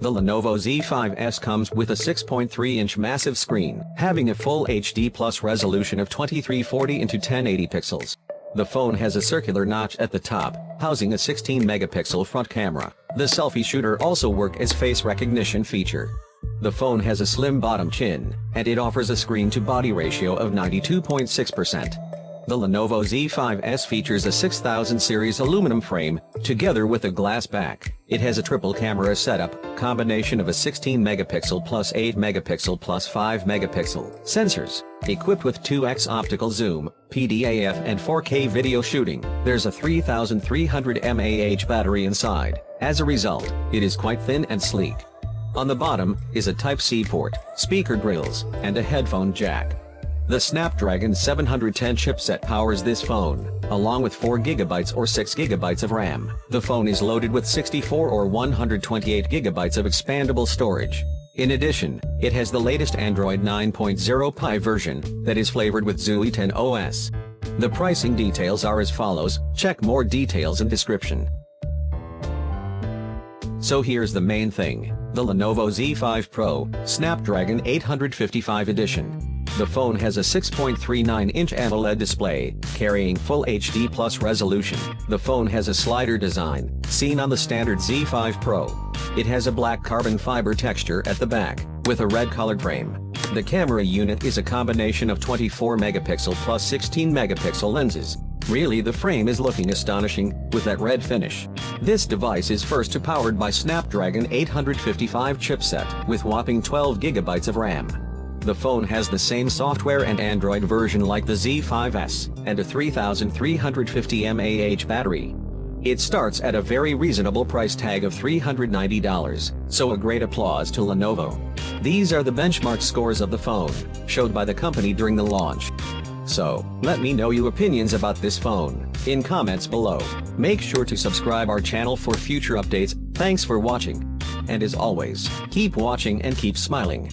The Lenovo Z5s comes with a 6.3-inch massive screen, having a full HD plus resolution of 2340 x 1080 pixels. The phone has a circular notch at the top, housing a 16-megapixel front camera. The selfie shooter also works as face recognition feature. The phone has a slim bottom chin, and it offers a screen-to-body ratio of 92.6%. The Lenovo Z5s features a 6000 series aluminum frame, together with a glass back. It has a triple camera setup, combination of a 16-megapixel plus 8-megapixel plus 5-megapixel sensors, equipped with 2x optical zoom, PDAF and 4K video shooting. There's a 3300 mAh battery inside. As a result, it is quite thin and sleek. On the bottom is a Type-C port, speaker grills, and a headphone jack. The Snapdragon 710 chipset powers this phone, along with 4GB or 6GB of RAM. The phone is loaded with 64 or 128GB of expandable storage. In addition, it has the latest Android 9.0 Pie version that is flavored with MUI 10 OS. The pricing details are as follows. Check more details in description. So here's the main thing: the Lenovo Z5 Pro, Snapdragon 855 edition. The phone has a 6.39-inch AMOLED display, carrying full HD plus resolution. The phone has a slider design, seen on the standard Z5 Pro. It has a black carbon fiber texture at the back, with a red-colored frame. The camera unit is a combination of 24-megapixel plus 16-megapixel lenses. Really, the frame is looking astonishing, with that red finish. This device is first powered by Snapdragon 855 chipset, with whopping 12GB of RAM. The phone has the same software and Android version like the Z5s, and a 3350 mAh battery. It starts at a very reasonable price tag of $390, so a great applause to Lenovo. These are the benchmark scores of the phone, showed by the company during the launch. So, let me know your opinions about this phone in comments below. Make sure to subscribe our channel for future updates. Thanks for watching. And as always, keep watching and keep smiling.